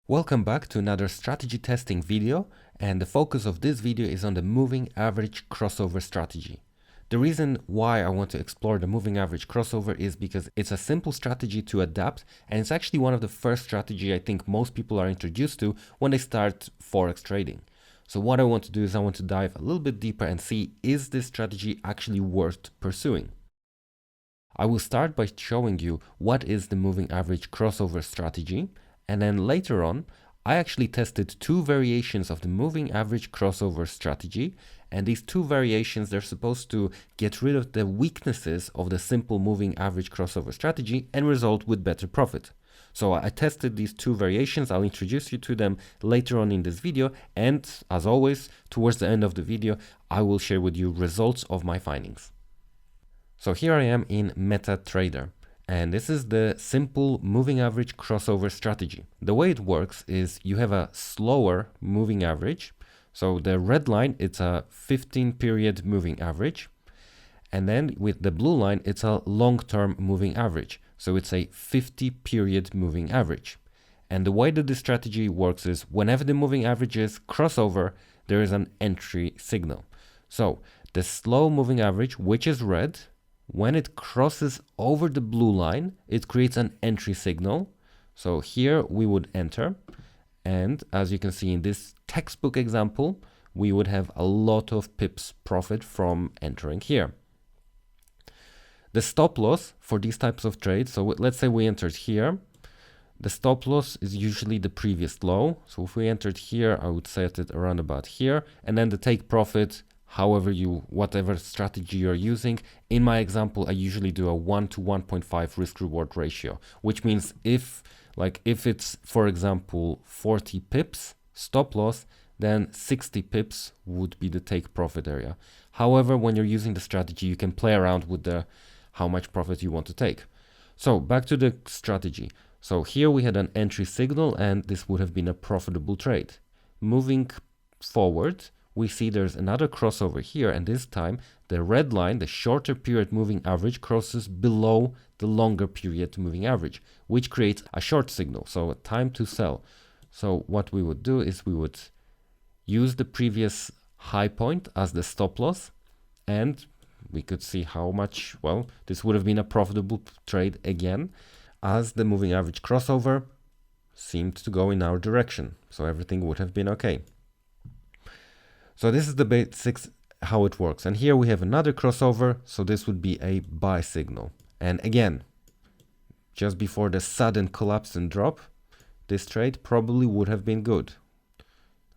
Welcome back to another strategy testing video, and the focus of this video is on the moving average crossover strategy. The reason why I want to explore the moving average crossover is because it's a simple strategy to adapt, and it's actually one of the first strategy I think most people are introduced to when they start Forex trading. So what I want to do is I want to dive a little bit deeper and see, is this strategy actually worth pursuing? I will start by showing you what is the moving average crossover strategy, and then later on I actually tested two variations of the moving average crossover strategy, and these two variations, they're supposed to get rid of the weaknesses of the simple moving average crossover strategy and result with better profit. So I tested these two variations. I'll introduce you to them later on in this video, and as always, towards the end of the video I will share with you results of my findings. So here I am in MetaTrader, and this is the simple moving average crossover strategy. The way it works is you have a slower moving average. So the red line, it's a 15 period moving average. And then with the blue line, it's a long-term moving average. So it's a 50 period moving average. And the way that this strategy works is whenever the moving averages cross over, there is an entry signal. So the slow moving average, which is red, when it crosses over the blue line, it creates an entry signal. So here we would enter. And as you can see in this textbook example, we would have a lot of pips profit from entering here. The stop loss for these types of trades, so let's say we entered here. The stop loss is usually the previous low. So if we entered here, I would set it around about here. And then the take profit, whatever strategy you're using. In my example, I usually do a 1 to 1.5 risk reward ratio, which means if it's, for example, 40 pips stop loss, then 60 pips would be the take profit area. However, when you're using the strategy, you can play around with how much profit you want to take. So back to the strategy. So here we had an entry signal, and this would have been a profitable trade. Moving forward, we see there's another crossover here, and this time the red line, the shorter period moving average, crosses below the longer period moving average, which creates a short signal, so a time to sell. So what we would do is we would use the previous high point as the stop loss, and we could see how much, well, this would have been a profitable trade again, as the moving average crossover seemed to go in our direction, so everything would have been okay. So this is the basics, how it works. And here we have another crossover. So this would be a buy signal. And again, just before the sudden collapse and drop, this trade probably would have been good.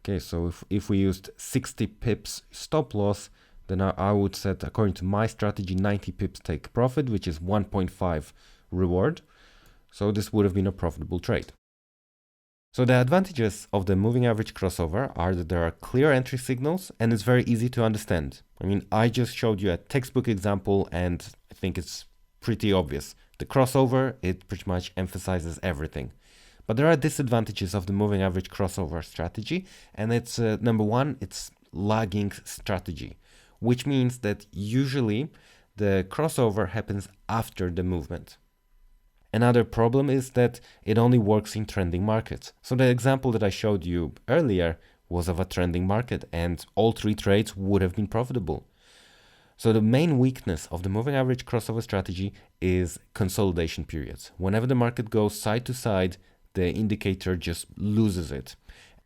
Okay, so if we used 60 pips stop loss, then I would set, according to my strategy, 90 pips take profit, which is 1.5 reward. So this would have been a profitable trade. So the advantages of the moving average crossover are that there are clear entry signals, and it's very easy to understand. I mean, I just showed you a textbook example, and I think it's pretty obvious. The crossover, it pretty much emphasizes everything. But there are disadvantages of the moving average crossover strategy, and it's number one, it's lagging strategy, which means that usually the crossover happens after the movement. Another problem is that it only works in trending markets. So the example that I showed you earlier was of a trending market, and all three trades would have been profitable. So the main weakness of the moving average crossover strategy is consolidation periods. Whenever the market goes side to side, the indicator just loses it.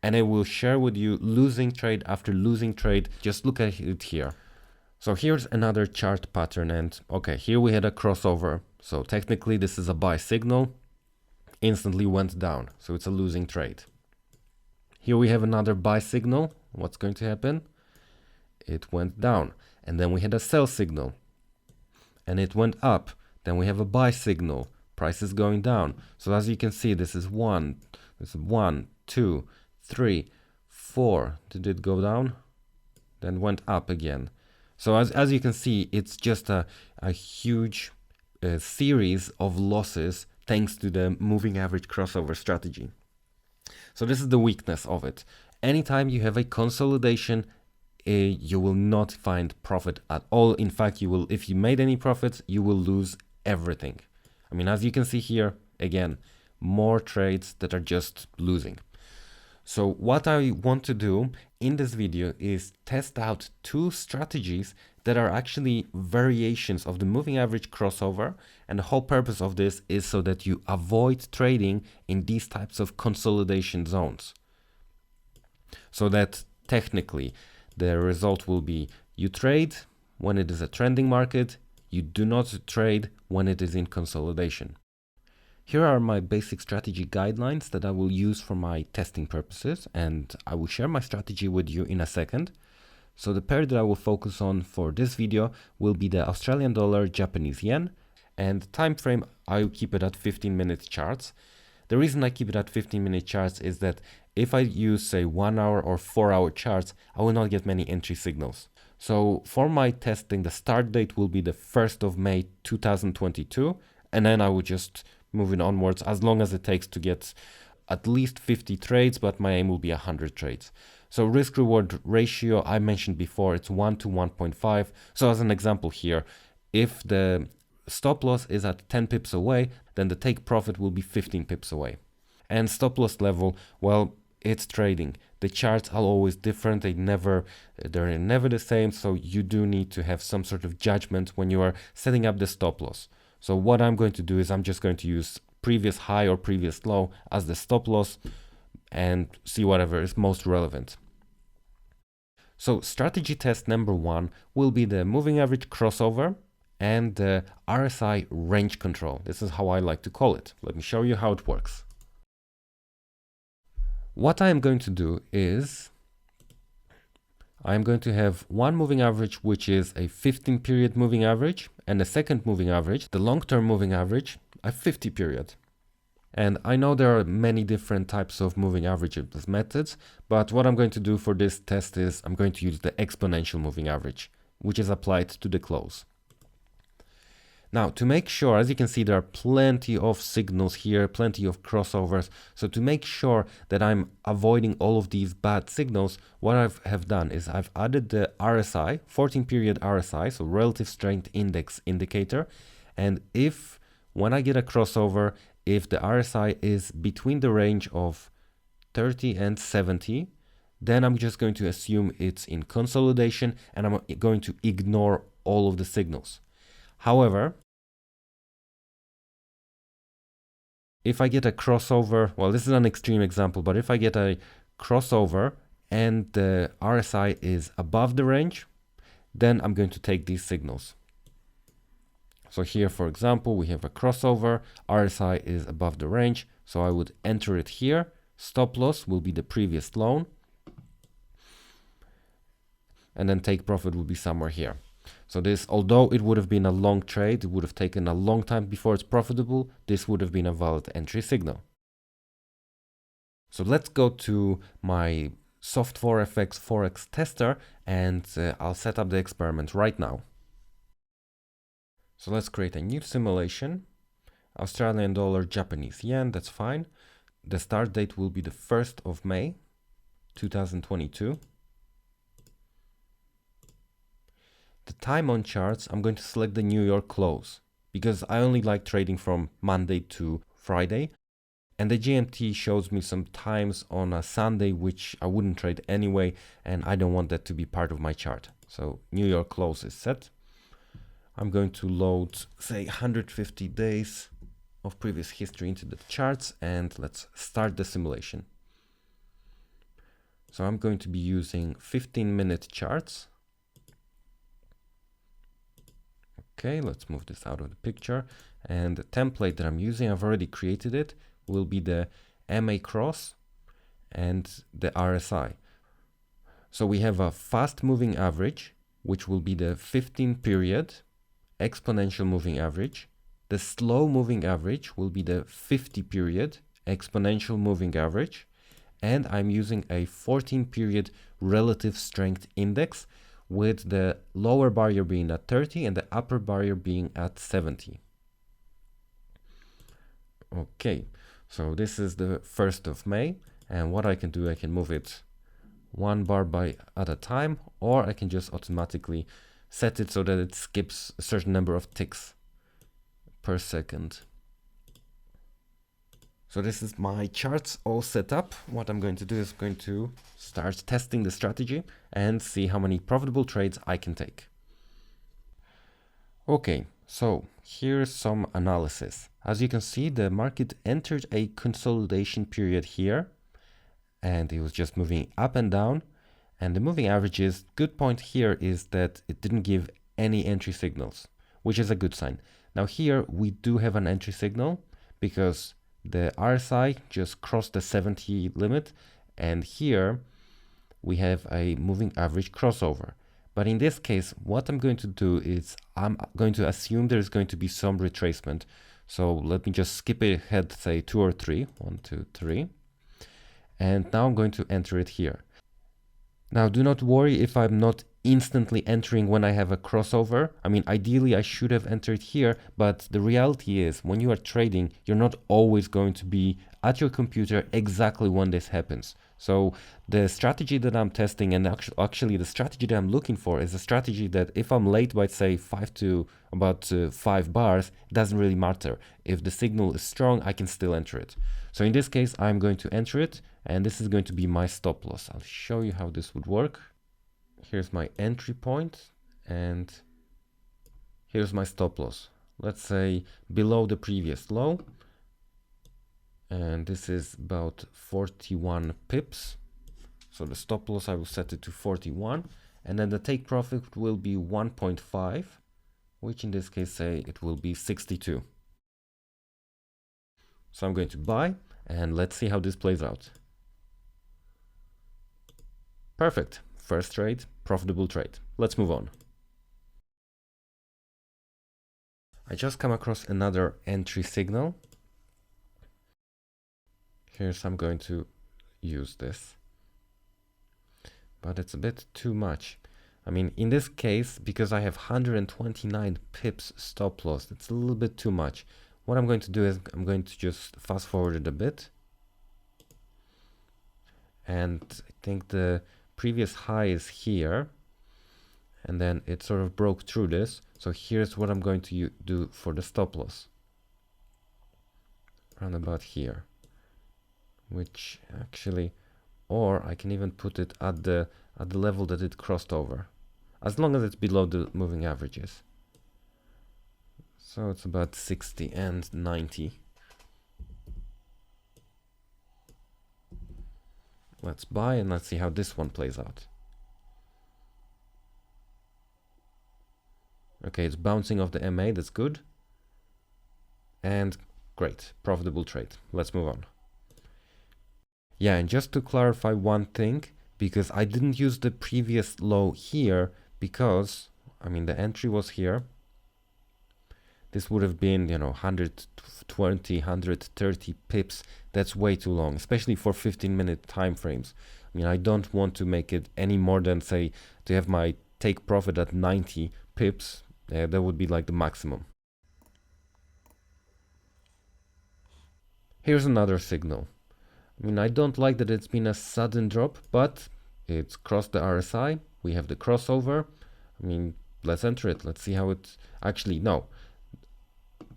And I will share with you losing trade after losing trade. Just look at it here. So here's another chart pattern, and okay, here we had a crossover. So technically this is a buy signal, instantly went down. So it's a losing trade. Here we have another buy signal. What's going to happen? It went down. And then we had a sell signal and it went up. Then we have a buy signal. Price is going down. So as you can see, this is one, 2, 3, 4. Did it go down? Then went up again. So as you can see, it's just a huge series of losses thanks to the moving average crossover strategy. So this is the weakness of it. Anytime you have a consolidation, you will not find profit at all. In fact, if you made any profits, you will lose everything. I mean, as you can see here, again, more trades that are just losing. So what I want to do in this video is test out two strategies that are actually variations of the moving average crossover, and the whole purpose of this is so that you avoid trading in these types of consolidation zones. So that technically the result will be you trade when it is a trending market, you do not trade when it is in consolidation. Here are my basic strategy guidelines that I will use for my testing purposes, and I will share my strategy with you in a second. So the pair that I will focus on for this video will be the Australian dollar, Japanese yen, and time frame I will keep it at 15-minute charts. The reason I keep it at 15-minute charts is that if I use say 1 hour or 4 hour charts, I will not get many entry signals. So for my testing, the start date will be the 1st of May 2022, and then I will just moving onwards as long as it takes to get at least 50 trades, but my aim will be 100 trades. So risk reward ratio, I mentioned before, it's 1 to 1.5. So as an example here, if the stop loss is at 10 pips away, then the take profit will be 15 pips away. And stop loss level, well, it's trading. The charts are always different. They're never the same. So you do need to have some sort of judgment when you are setting up the stop loss. So what I'm going to do is I'm just going to use previous high or previous low as the stop loss and see whatever is most relevant. So strategy test number 1 will be the moving average crossover and the RSI range control. This is how I like to call it. Let me show you how it works. What I am going to do is I'm going to have one moving average, which is a 15-period moving average, and a second moving average, the long-term moving average, a 50-period. And I know there are many different types of moving averages methods, but what I'm going to do for this test is I'm going to use the exponential moving average, which is applied to the close. Now, to make sure, as you can see, there are plenty of signals here, plenty of crossovers. So to make sure that I'm avoiding all of these bad signals, what I have done is I've added the RSI, 14-period RSI, so relative strength index indicator. And if, when I get a crossover, if the RSI is between the range of 30 and 70, then I'm just going to assume it's in consolidation and I'm going to ignore all of the signals. However, if I get a crossover, well, this is an extreme example, but if I get a crossover and the RSI is above the range, then I'm going to take these signals. So here, for example, we have a crossover, RSI is above the range, so I would enter it here. Stop loss will be the previous low, and then take profit will be somewhere here. So this, although it would have been a long trade, it would have taken a long time before it's profitable, this would have been a valid entry signal. So let's go to my Soft4FX Forex tester and I'll set up the experiment right now. So let's create a new simulation. Australian dollar, Japanese yen, that's fine. The start date will be the 1st of May, 2022. The time on charts, I'm going to select the New York close because I only like trading from Monday to Friday. And the GMT shows me some times on a Sunday, which I wouldn't trade anyway. And I don't want that to be part of my chart. So New York close is set. I'm going to load, say, 150 days of previous history into the charts. And let's start the simulation. So I'm going to be using 15-minute charts. Okay, let's move this out of the picture. And the template that I'm using, I've already created it, will be the MA cross and the RSI. So we have a fast moving average, which will be the 15-period exponential moving average. The slow moving average will be the 50-period exponential moving average. And I'm using a 14-period relative strength index, with the lower barrier being at 30 and the upper barrier being at 70. Okay, so this is the 1st of May, and what I can do, I can move it one bar at a time, or I can just automatically set it so that it skips a certain number of ticks per second. So this is my charts all set up. What I'm going to do is going to start testing the strategy and see how many profitable trades I can take. Okay, so here's some analysis. As you can see, the market entered a consolidation period here, and it was just moving up and down. And the moving averages, good point here is that it didn't give any entry signals, which is a good sign. Now here we do have an entry signal because the RSI just crossed the 70 limit, and here we have a moving average crossover. But in this case, what I'm going to do is I'm going to assume there's going to be some retracement. So let me just skip ahead, say 2 or 3. 1, 2, 3. And now I'm going to enter it here. Now, do not worry if I'm not instantly entering when I have a crossover. I mean, ideally, I should have entered here, but the reality is when you are trading, you're not always going to be at your computer exactly when this happens. So the strategy that I'm testing, and actually the strategy that I'm looking for, is a strategy that if I'm late by, say, 5 bars, it doesn't really matter. If the signal is strong, I can still enter it. So in this case, I'm going to enter it, and this is going to be my stop loss. I'll show you how this would work. Here's my entry point, and here's my stop loss. Let's say below the previous low, and this is about 41 pips. So the stop loss, I will set it to 41, and then the take profit will be 1.5, which in this case, say it will be 62. So I'm going to buy, and let's see how this plays out. Perfect. First trade, profitable trade. Let's move on. I just come across another entry signal. Here's I'm going to use this, but it's a bit too much. I mean, in this case, because I have 129 pips stop loss, it's a little bit too much. What I'm going to do is I'm going to just fast forward it a bit. And I think the previous high is here, and then it sort of broke through this. So here's what I'm going to do for the stop loss. Around about here, which actually, or I can even put it at the level that it crossed over, as long as it's below the moving averages. So it's about 60 and 90. Let's buy, and let's see how this one plays out. Okay, it's bouncing off the MA, that's good. And great, profitable trade. Let's move on. Yeah, and just to clarify one thing, because I didn't use the previous low here, because, I mean, the entry was here. This would have been, 120, 130 pips. That's way too long, especially for 15-minute time frames. I mean, I don't want to make it any more than, say, to have my take profit at 90 pips. That would be like the maximum. Here's another signal. I mean, I don't like that it's been a sudden drop, but it's crossed the RSI. We have the crossover. I mean, let's enter it. Let's see how it actually, no.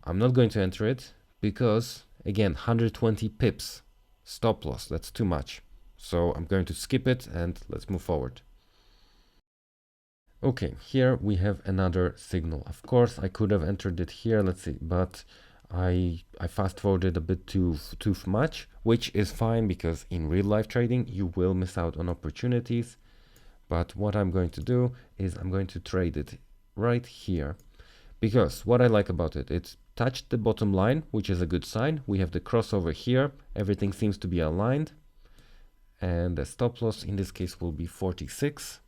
I'm not going to enter it because, again, 120 pips stop loss. That's too much. So I'm going to skip it and let's move forward. Okay, here we have another signal. Of course, I could have entered it here, let's see, but I fast forwarded a bit too much, which is fine because in real life trading, you will miss out on opportunities. But what I'm going to do is I'm going to trade it right here, because what I like about it, it's touched the bottom line, which is a good sign. We have the crossover here. Everything seems to be aligned. And the stop loss in this case will be 46.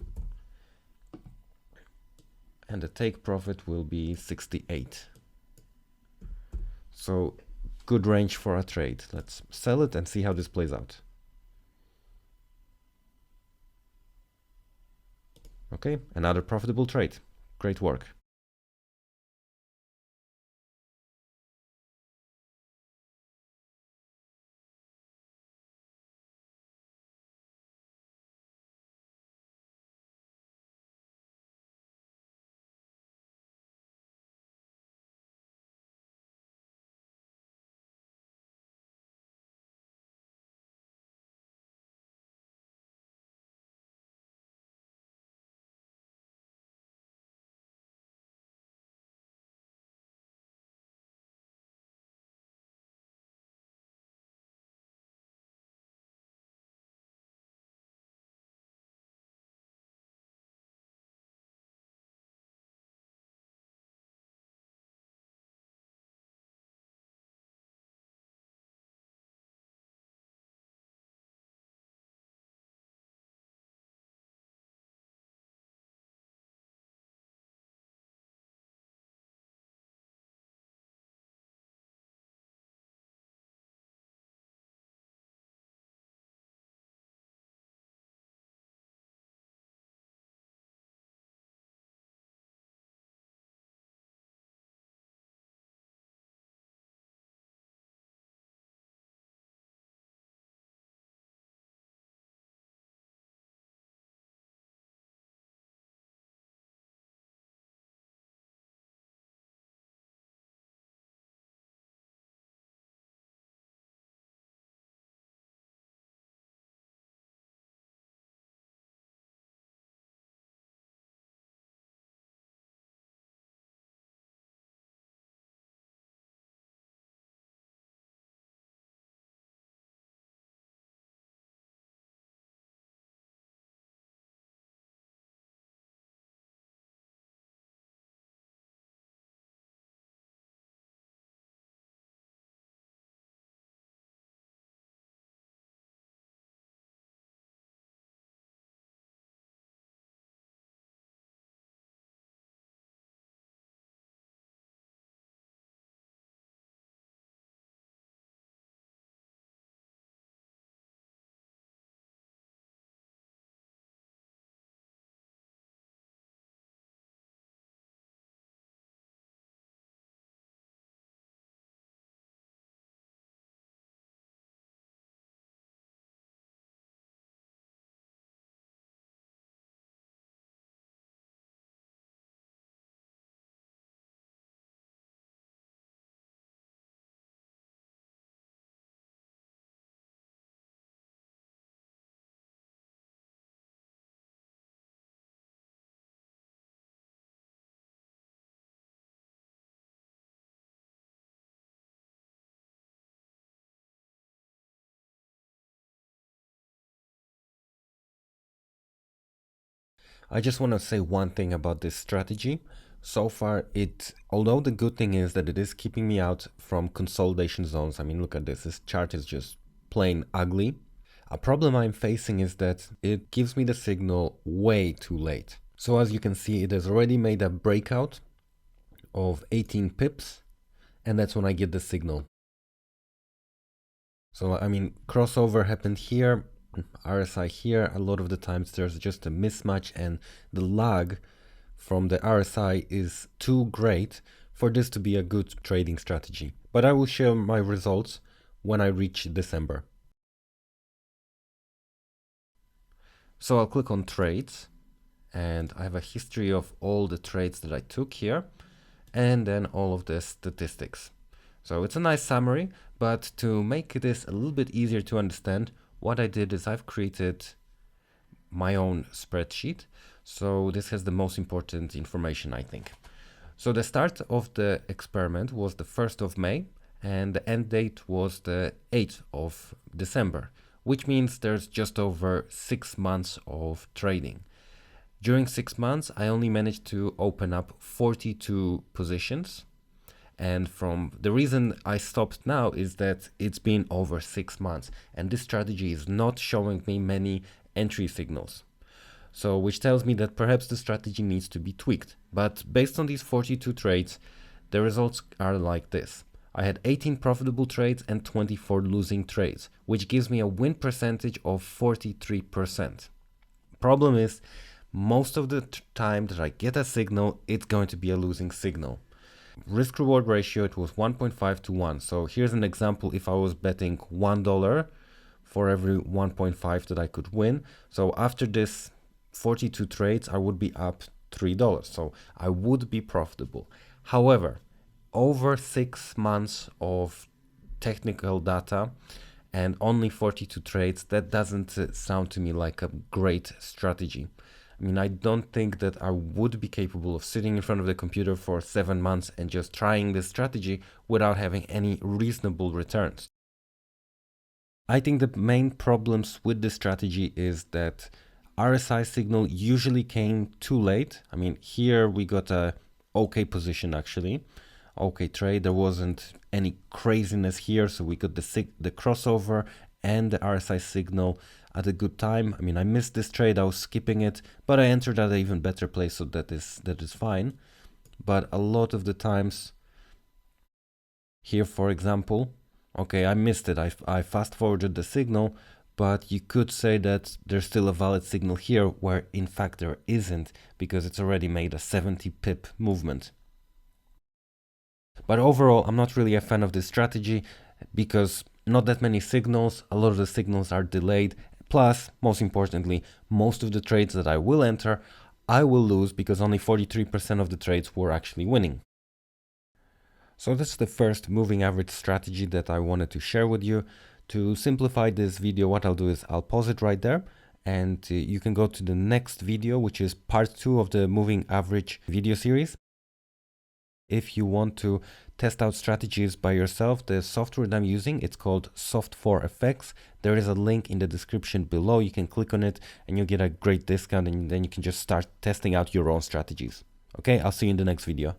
And the take profit will be 68. So good range for a trade. Let's sell it and see how this plays out. Okay, another profitable trade. Great work. I just want to say one thing about this strategy. So far, although the good thing is that it is keeping me out from consolidation zones. I mean, look at this. This chart is just plain ugly. A problem I'm facing is that it gives me the signal way too late. So as you can see, it has already made a breakout of 18 pips, and that's when I get the signal. So, I mean, crossover happened here, RSI here. A lot of the times there's just a mismatch, and the lag from the RSI is too great for this to be a good trading strategy. But I will share my results when I reach December. So I'll click on trades, and I have a history of all the trades that I took here, and then all of the statistics. So it's a nice summary, but to make this a little bit easier to understand, what I did is I've created my own spreadsheet. So this has the most important information, I think. So the start of the experiment was the 1st of May, and the end date was the 8th of December, which means there's just over 6 months of trading. During 6 months, I only managed to open up 42 positions. And the reason I stopped now is that it's been over 6 months, and this strategy is not showing me many entry signals. So, which tells me that perhaps the strategy needs to be tweaked. But based on these 42 trades, the results are like this. I had 18 profitable trades and 24 losing trades, which gives me a win percentage of 43%. Problem is, most of the time that I get a signal, it's going to be a losing signal. Risk reward ratio, it was 1.5 to 1. So here's an example. If I was betting $1 for every 1.5 that I could win. So after this 42 trades, I would be up $3. So I would be profitable. However, over 6 months of technical data and only 42 trades, that doesn't sound to me like a great strategy. I mean, I don't think that I would be capable of sitting in front of the computer for 7 months and just trying this strategy without having any reasonable returns. I think the main problems with this strategy is that RSI signal usually came too late. I mean, here we got a okay position actually, okay trade. There wasn't any craziness here, so we got the crossover and the RSI signal at a good time. I mean, I missed this trade, I was skipping it, but I entered at an even better place, so that is fine. But a lot of the times here, for example, okay, I missed it. I fast forwarded the signal, but you could say that there's still a valid signal here where in fact there isn't, because it's already made a 70 pip movement. But overall, I'm not really a fan of this strategy because not that many signals, a lot of the signals are delayed. Plus, most importantly, most of the trades that I will enter, I will lose because only 43% of the trades were actually winning. So that's the first moving average strategy that I wanted to share with you. To simplify this video, what I'll do is I'll pause it right there, and you can go to the next video, which is part 2 of the moving average video series. If you want to test out strategies by yourself, the software that I'm using, it's called Forex. There is a link in the description below. You can click on it and you'll get a great discount, and then you can just start testing out your own strategies. Okay, I'll see you in the next video.